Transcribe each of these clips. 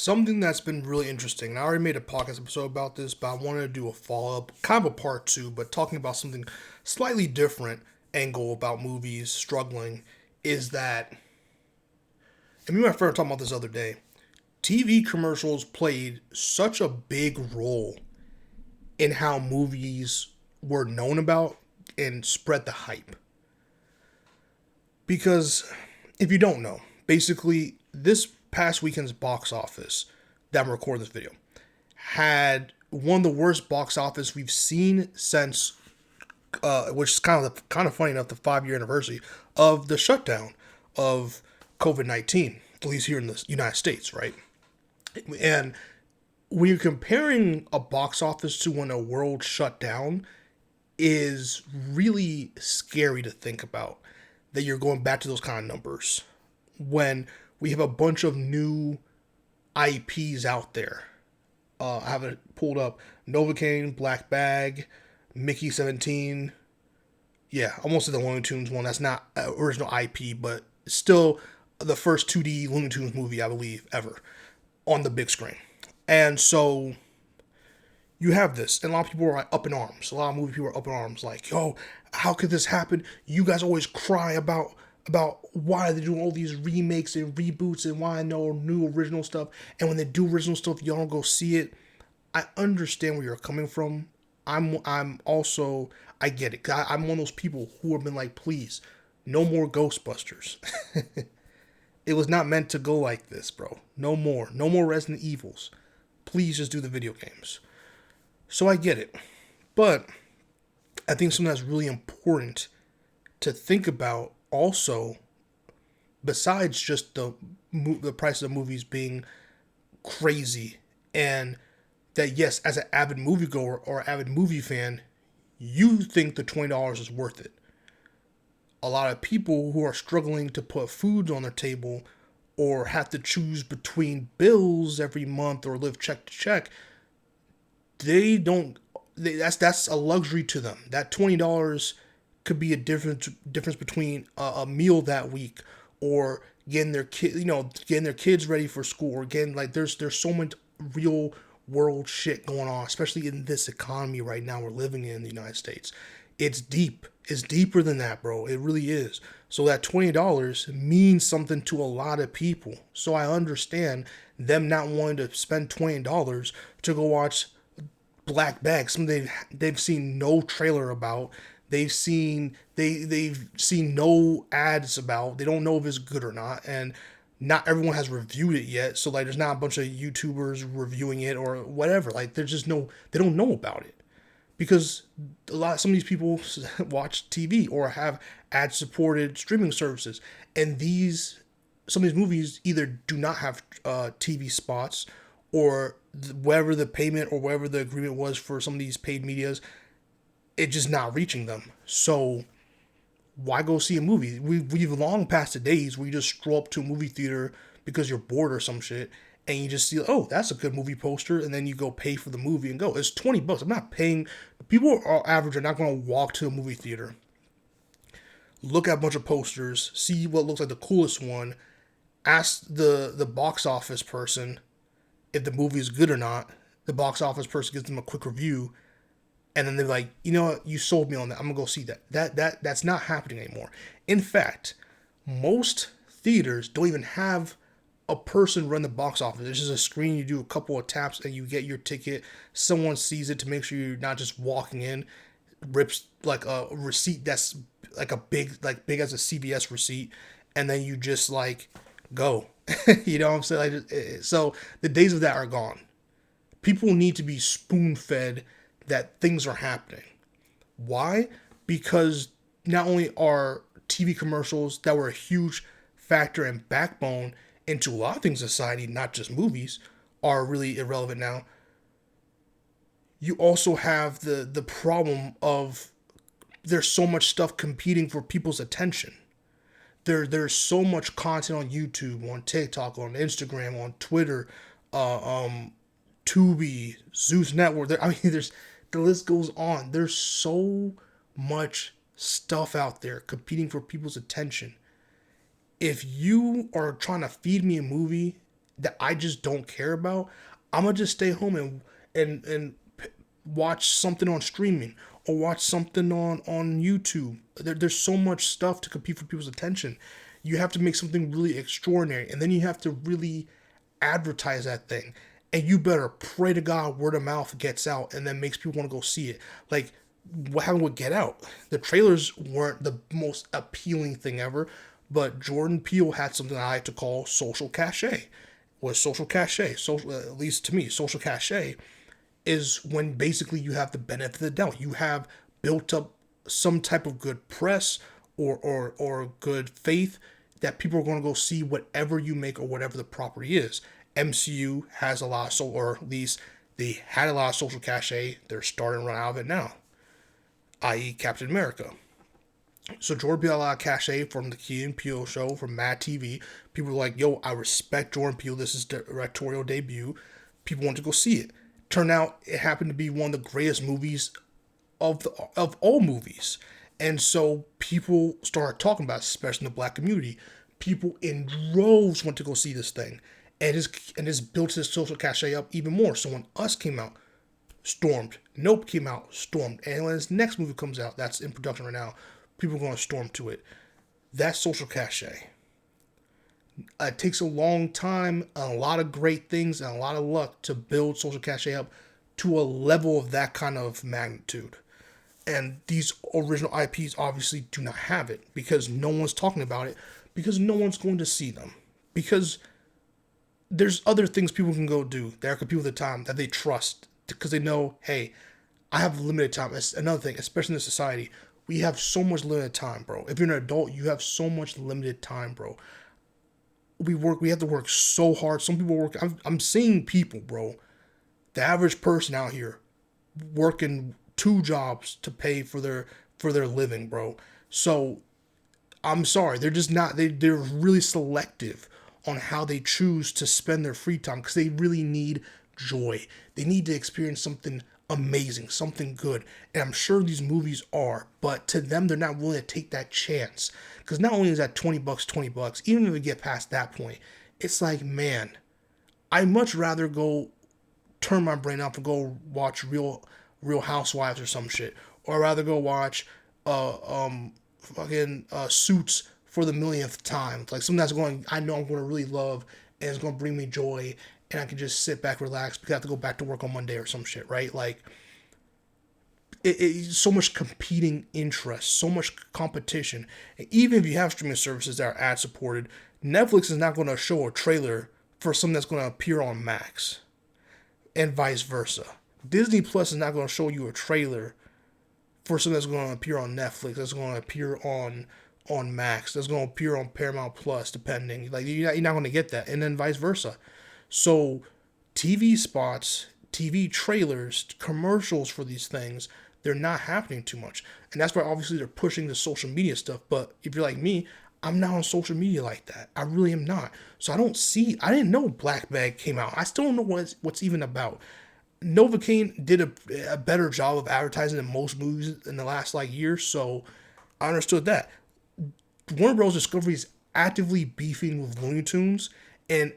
Something that's been really interesting, and I already made a podcast episode about this, but I wanted to do a follow up, kind of a part two, but talking about something slightly different angle about movies struggling is that, and me and my friend were talking about this the other day, TV commercials played such a big role in how movies were known about and spread the hype. Because if you don't know, basically this past weekend's box office that I'm recording this video had one of the worst box office we've seen since, which is kind of funny enough, the 5 year anniversary of the shutdown of COVID-19, at least here in the United States, right? And when you're comparing a box office to when a world shut down, is really scary to think about that you're going back to those kind of numbers when we have a bunch of new IPs out there. I have it pulled up: Novocaine, Black Bag, Mickey 17. Yeah, almost the Looney Tunes one. That's not original IP, but still the first 2D Looney Tunes movie, I believe, ever on the big screen. And so you have this, and a lot of people are up in arms. A lot of movie people are up in arms, like, "Yo, how could this happen? You guys always cry about why they're doing all these remakes and reboots and why no new original stuff. And when they do original stuff, y'all don't go see it." I understand where you're coming from. I'm also, I get it. I'm one of those people who have been like, please, no more Ghostbusters. It was not meant to go like this, bro. No more. No more Resident Evils. Please just do the video games. So I get it. But I think something that's really important to think about also, besides just the price of movies being crazy, and that, yes, as an avid moviegoer or avid movie fan, you think the $20 is worth it. A lot of people who are struggling to put food on their table or have to choose between bills every month or live check to check, they don't. That's a luxury to them. That $20 could be a difference between a meal that week, or getting their getting their kids ready for school, or getting, like, there's so much real world shit going on, especially in this economy right now we're living in the United States. It's deep. It's deeper than that, bro. It really is. So that $20 means something to a lot of people. So I understand them not wanting to spend $20 to go watch Black Bag, something they've seen no trailer about. They've seen no ads about. They don't know if it's good or not, and not everyone has reviewed it yet. So, like, there's not a bunch of YouTubers reviewing it or whatever. Like, there's just no, they don't know about it because some of these people watch TV or have ad supported streaming services, and some of these movies either do not have TV spots, or whatever the payment or whatever the agreement was for some of these paid medias, it's just not reaching them. So why go see a movie? We've long passed the days where you just scroll up to a movie theater because you're bored or some shit, and you just see, oh, that's a good movie poster, and then you go pay for the movie and go. It's $20. I'm not paying. People are average are not going to walk to a movie theater, look at a bunch of posters, see what looks like the coolest one, ask the box office person if the movie is good or not. The box office person gives them a quick review, and then they're like, you know what, you sold me on that. I'm gonna go see that. That's not happening anymore. In fact, most theaters don't even have a person run the box office. It's just a screen. You do a couple of taps and you get your ticket. Someone sees it to make sure you're not just walking in, rips like a receipt that's like big as a CVS receipt, and then you just like go. You know what I'm saying? So the days of that are gone. People need to be spoon fed that things are happening. Why? Because not only are TV commercials that were a huge factor and backbone into a lot of things in society, not just movies, are really irrelevant now. You also have the problem of there's so much stuff competing for people's attention. There's so much content on YouTube, on TikTok, on Instagram, on Twitter, Tubi, Zeus Network. There's the list goes on. There's so much stuff out there competing for people's attention. If you are trying to feed me a movie that I just don't care about, I'm gonna just stay home and watch something on streaming or watch something on YouTube. There's so much stuff to compete for people's attention. You have to make something really extraordinary, and then you have to really advertise that thing. And you better pray to God word of mouth gets out and then makes people want to go see it. Like what happened with Get Out? The trailers weren't the most appealing thing ever, but Jordan Peele had something I like to call social cachet. Was social cachet? Social, at least to me, social cachet is when basically you have the benefit of the doubt. You have built up some type of good press or good faith that people are going to go see whatever you make or whatever the property is. MCU has a lot of or at least they had a lot of social cachet. They're starting to run out of it now, i.e. Captain America. So Jordan Peele had a lot of cachet from the Key and Peele show, from Mad TV. People were like, yo, I respect Jordan Peele. This is directorial debut. People want to go see it. Turned out it happened to be one of the greatest movies of all movies. And so people started talking about it, especially in the black community. People in droves went to go see this thing. And it's built his social cachet up even more. So when Us came out, stormed. Nope came out, stormed. And when his next movie comes out, that's in production right now, people are going to storm to it. That's social cachet. It takes a long time, and a lot of great things, and a lot of luck to build social cachet up to a level of that kind of magnitude. And these original IPs obviously do not have it because no one's talking about it, because no one's going to see them. Because there's other things people can go do that are compete with the time that they trust because they know, hey, I have limited time. It's another thing, especially in this society, we have so much limited time, bro. If you're an adult, you have so much limited time, bro. We have to work so hard. Some people work. I'm seeing people, bro. The average person out here working 2 jobs to pay for their living, bro. So I'm sorry, they're just not. They're really selective on how they choose to spend their free time because they really need joy. They need to experience something amazing, something good. And I'm sure these movies are, but to them, they're not willing to take that chance. Because not only is that $20, even if we get past that point, it's like, man, I'd much rather go turn my brain off and go watch Real Housewives or some shit. Or I'd rather go watch Suits for the millionth time. Like something that's I know I'm going to really love and it's going to bring me joy and I can just sit back, relax because I have to go back to work on Monday or some shit, right? Like, so much competing interests, so much competition. And even if you have streaming services that are ad supported, Netflix is not going to show a trailer for something that's going to appear on Max, and vice versa. Disney Plus is not going to show you a trailer for something that's going to appear on Netflix, that's going to appear on Max, that's going to appear on Paramount Plus, depending. Like you're not going to get that, and then vice versa. So, TV spots, TV trailers, commercials for these things, they're not happening too much. And that's why obviously they're pushing the social media stuff. But if you're like me, I'm not on social media like that. I really am not. So I didn't know Black Bag came out. I still don't know what's even about. Novocaine did a better job of advertising than most movies in the last year. So I understood that. Warner Bros. Discovery is actively beefing with Looney Tunes. And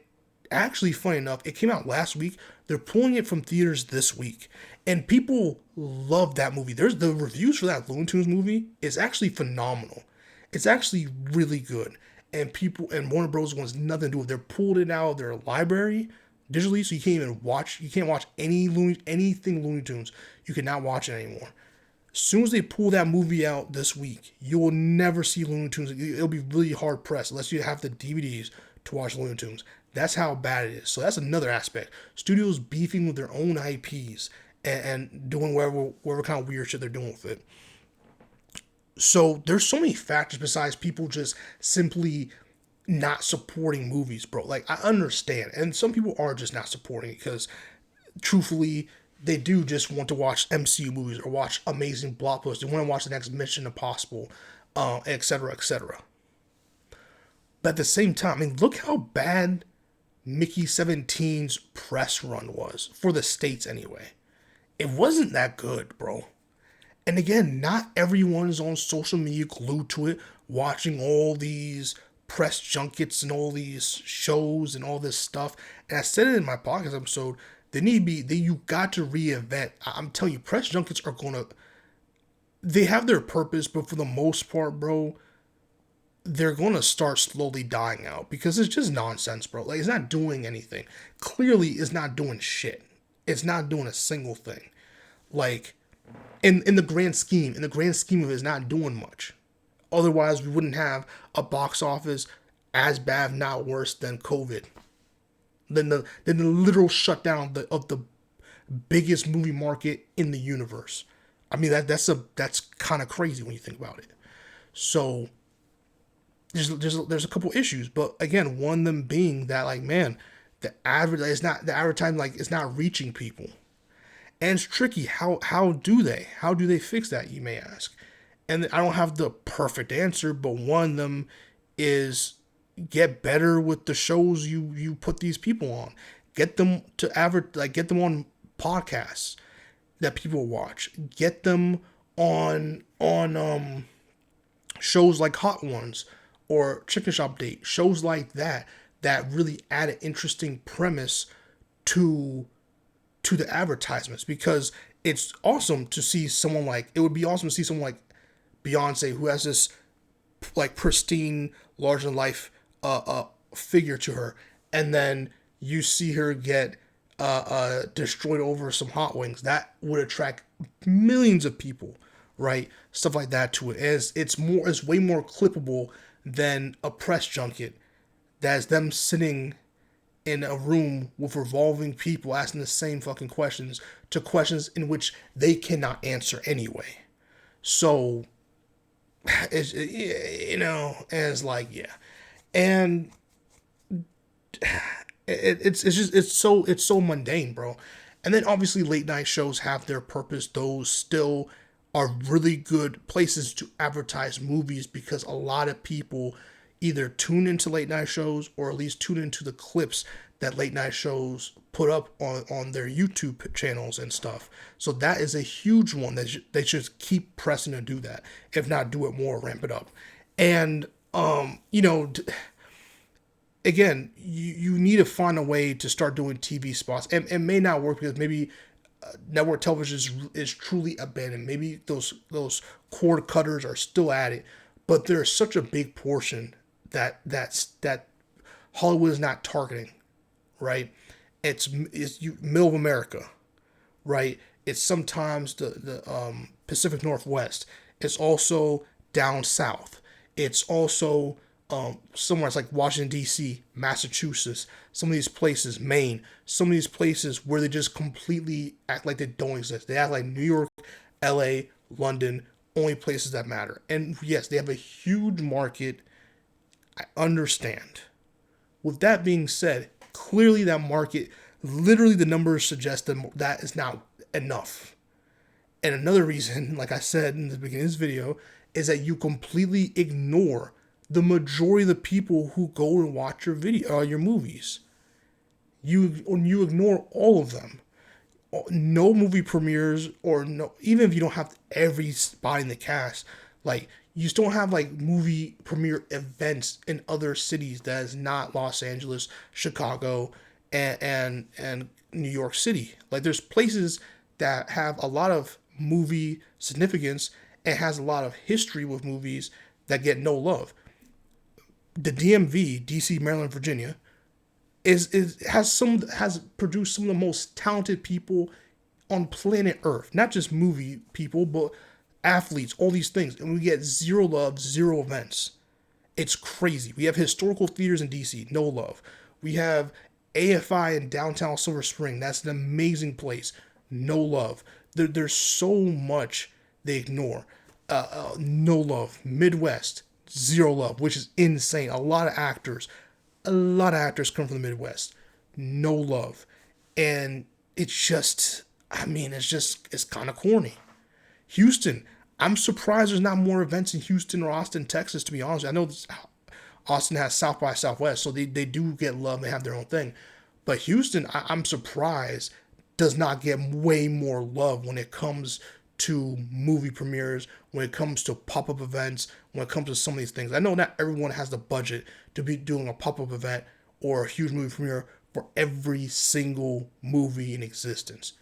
actually, funny enough, it came out last week. They're pulling it from theaters this week. And people love that movie. The reviews for that Looney Tunes movie is actually phenomenal. It's actually really good. And Warner Bros. Wants nothing to do with it. They're pulled it out of their library digitally, so you can't watch anything Looney Tunes. You cannot watch it anymore. As soon as they pull that movie out this week, you will never see Looney Tunes. It'll be really hard pressed unless you have the DVDs to watch Looney Tunes. That's how bad it is. So that's another aspect. Studios beefing with their own IPs and doing whatever kind of weird shit they're doing with it. So there's so many factors besides people just simply not supporting movies, bro. Like, I understand. And some people are just not supporting it because, truthfully, they do just want to watch MCU movies or watch amazing blockbusters. They want to watch the next Mission Impossible, etc., etc. But at the same time, I mean, look how bad Mickey 17's press run was, for the States anyway. It wasn't that good, bro. And again, not everyone is on social media glued to it, watching all these press junkets and all these shows and all this stuff. And I said it in my podcast episode. You got to reinvent. I'm telling you, press junkets are gonna. They have their purpose, but for the most part, bro, they're gonna start slowly dying out because it's just nonsense, bro. Like, it's not doing anything. Clearly, it's not doing shit. It's not doing a single thing. Like, in the grand scheme of it, it's not doing much. Otherwise, we wouldn't have a box office as bad, if not worse, than COVID. Than the literal shutdown of the biggest movie market in the universe. I mean, that's kind of crazy when you think about it. So there's a couple issues, but again, one of them being that, like, man, the advertising, like, it's not reaching people, and it's tricky. How do they fix that, you may ask? And I don't have the perfect answer, but one of them is get better with the shows you put these people on. Get them to get them on podcasts that people watch. Get them on shows like Hot Ones or Chicken Shop Date. Shows like that really add an interesting premise to the advertisements, because it's awesome to see someone like, it would be awesome to see someone like Beyonce, who has this like pristine, larger than life figure to her, and then you see her get destroyed over some hot wings. That would attract millions of people, right? Stuff like that to it. It's way more clippable than a press junket. That's them sitting in a room with revolving people asking the same fucking questions in which they cannot answer anyway. So it's like, yeah, and it's so mundane, bro. And then obviously late night shows have their purpose. Those still are really good places to advertise movies, because a lot of people either tune into late night shows or at least tune into the clips that late night shows put up on their YouTube channels and stuff. So that is a huge one that they should keep pressing to do that. If not, do it more, ramp it up. And, again, you need to find a way to start doing TV spots. And it may not work because maybe network television is truly abandoned. Maybe those cord cutters are still at it, but there's such a big portion that Hollywood is not targeting, right? It's middle of America, right? It's sometimes the Pacific Northwest. It's also down south. It's also somewhere it's like Washington, D.C., Massachusetts, some of these places, Maine, some of these places where they just completely act like they don't exist. They act like New York, L.A., London, only places that matter. And yes, they have a huge market. I understand. With that being said, clearly that market, literally the numbers suggest that is not enough. And another reason, like I said in the beginning of this video, is that you completely ignore the majority of the people who go and watch your movies. You ignore all of them. No movie premieres, or no, even if you don't have every spot in the cast, like, you still have like movie premiere events in other cities that is not Los Angeles, Chicago, and New York City. Like, there's places that have a lot of movie significance and has a lot of history with movies that get no love. The DMV, DC, Maryland, Virginia, has produced some of the most talented people on planet Earth. Not just movie people, but athletes, all these things. And we get zero love, zero events. It's crazy. We have historical theaters in DC, no love. We have AFI in downtown Silver Spring. That's an amazing place. No love. There's so much they ignore. No love. Midwest, zero love, which is insane. A lot of actors come from the Midwest. No love. And it's just, it's kind of corny. Houston, I'm surprised there's not more events in Houston or Austin, Texas, to be honest. I know Austin has South by Southwest, so they do get love. They have their own thing. But Houston, I'm surprised, does not get way more love when it comes to movie premieres, when it comes to pop-up events, when it comes to some of these things. I know not everyone has the budget to be doing a pop-up event or a huge movie premiere for every single movie in existence.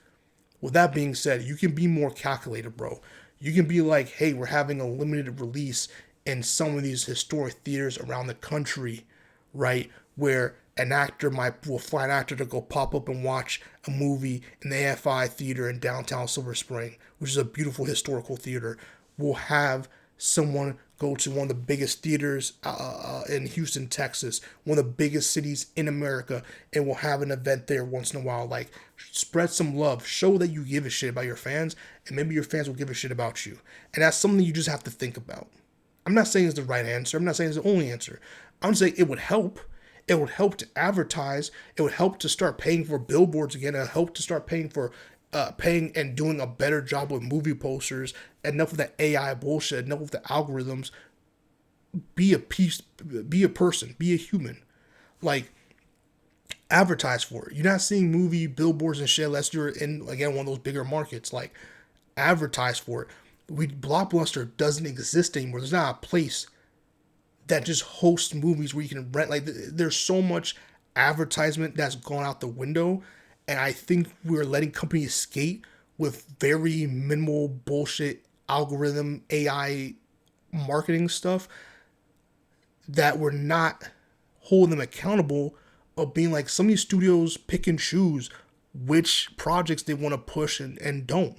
With that being said, you can be more calculated, bro. You can be like, hey, we're having a limited release in some of these historic theaters around the country, right? Where will fly an actor to go pop up and watch a movie in the AFI theater in downtown Silver Spring, which is a beautiful historical theater. We'll have someone go to one of the biggest theaters in Houston, Texas, one of the biggest cities in America, and we'll have an event there once in a while. Like, spread some love, show that you give a shit about your fans, and maybe your fans will give a shit about you. And that's something you just have to think about. I'm not saying it's the right answer. I'm not saying it's the only answer. I'm saying it would help. It would help to advertise. It would help to start paying for billboards again. It would help to start paying and doing a better job with movie posters. Enough of that AI bullshit. Enough of the algorithms. Be a person. Be a human. Like, advertise for it. You're not seeing movie billboards and shit unless you're in, again, one of those bigger markets. Like, advertise for it. Blockbuster doesn't exist anymore. There's not a place that just hosts movies where you can rent. Like, there's so much advertisement that's gone out the window, and I think we're letting companies skate with very minimal bullshit algorithm AI marketing stuff, that we're not holding them accountable of being like, some of these studios pick and choose which projects they want to push and don't.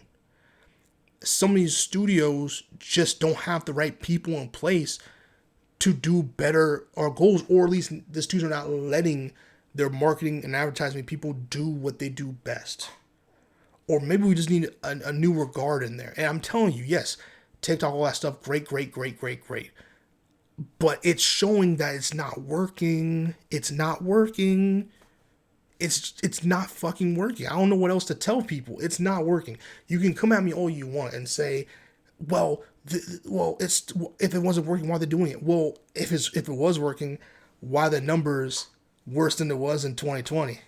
Some of these studios just don't have the right people in place to do better our goals, or at least the studios are not letting their marketing and advertising people do what they do best. Or maybe we just need a new regard in there. And I'm telling you, yes, TikTok, all that stuff, great. But it's showing that it's not working. It's not working. It's not fucking working. I don't know what else to tell people. It's not working. You can come at me all you want and say, well, if it wasn't working, why are they doing it? Well, if it was working, why are the numbers worse than it was in 2020?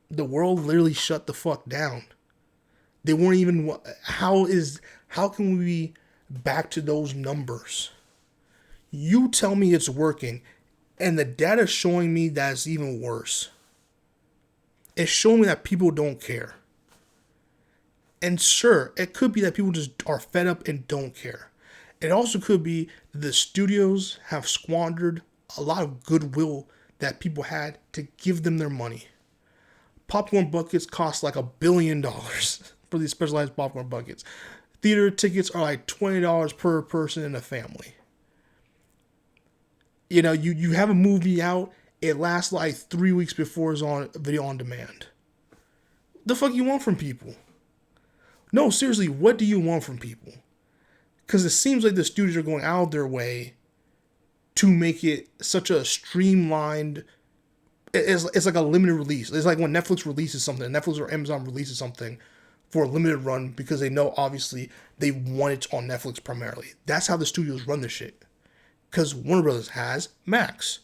The world literally shut the fuck down. They weren't even. How can we be back to those numbers? You tell me it's working, and the data's showing me that it's even worse. It's showing me that people don't care. And sure, it could be that people just are fed up and don't care. It also could be the studios have squandered a lot of goodwill that people had to give them their money. Popcorn buckets cost like $1 billion for these specialized popcorn buckets. Theater tickets are like $20 per person in a family. You know, you have a movie out, it lasts like 3 weeks before it's on video on demand. The fuck you want from people? No, seriously, what do you want from people? Because it seems like the studios are going out of their way to make it such a streamlined. It's like a limited release. It's like when Netflix releases something, Netflix or Amazon releases something for a limited run because they know obviously they want it on Netflix primarily. That's how the studios run this shit. Because Warner Brothers has Max.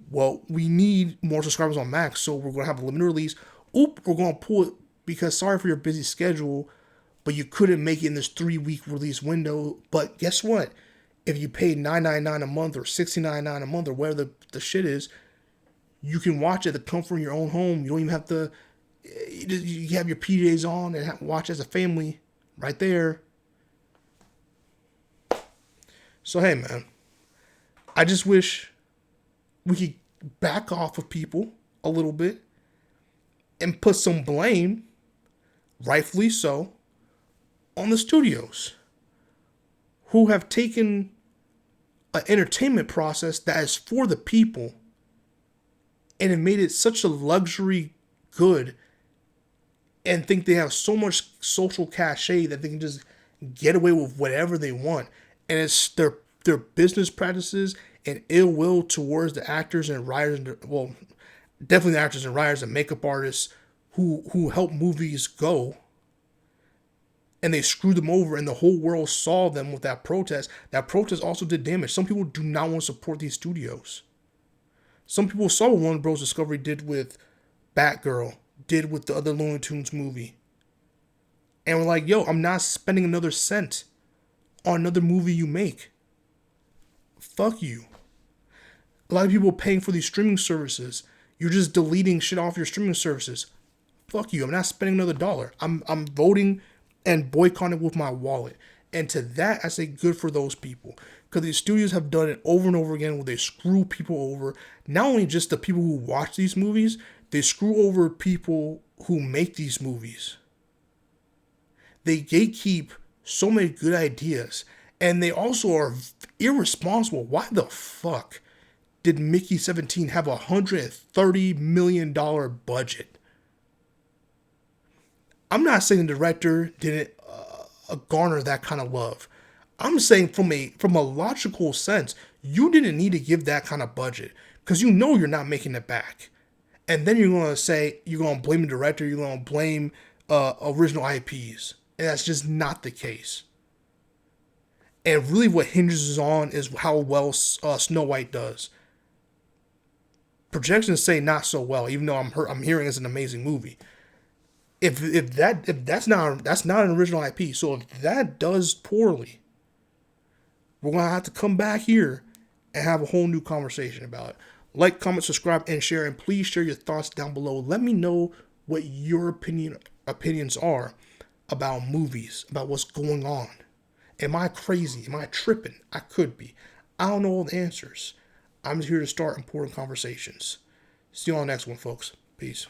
Well, we need more subscribers on Max, so we're going to have a limited release. We're going to pull it because sorry for your busy schedule, but you couldn't make it in this 3-week release window. But guess what? If you pay $9.99 a month or $16.99 a month or whatever the shit is, you can watch it at the comfort of your own home. You don't even have to. You have your PJs on and watch as a family right there. So hey, man, I just wish we could back off of people a little bit and put some blame, rightfully so, on the studios who have taken an entertainment process that is for the people and have made it such a luxury good and think they have so much social cachet that they can just get away with whatever they want. And it's their business practices and ill will towards the actors and writers, well, definitely the actors and writers and makeup artists who help movies go. And they screwed them over, and the whole world saw them with that protest. That protest also did damage. Some people do not want to support these studios. Some people saw what Warner Bros. Discovery did with Batgirl, did with the other Looney Tunes movie. And we're like, yo, I'm not spending another cent on another movie you make. Fuck you. A lot of people paying for these streaming services. You're just deleting shit off your streaming services. Fuck you. I'm not spending another dollar. I'm voting and boycotting with my wallet. And to that, I say good for those people. Because these studios have done it over and over again where they screw people over. Not only just the people who watch these movies, they screw over people who make these movies. They gatekeep so many good ideas. And they also are irresponsible. Why the fuck did Mickey 17 have a $130 million budget? I'm not saying the director didn't garner that kind of love. I'm saying from a logical sense, you didn't need to give that kind of budget because you know you're not making it back. And then you're gonna say you're gonna blame the director, you're gonna blame original IPs, and that's just not the case. And really, what hinges on is how well Snow White does. Projections say not so well, even though I'm hearing it's an amazing movie. If that's not an original IP, so if that does poorly, we're gonna have to come back here and have a whole new conversation about it. Like, comment, subscribe, and share, and please share your thoughts down below. Let me know what your opinions are about movies, about what's going on. Am I crazy? Am I tripping? I could be. I don't know all the answers. I'm just here to start important conversations. See you on the next one, folks. Peace.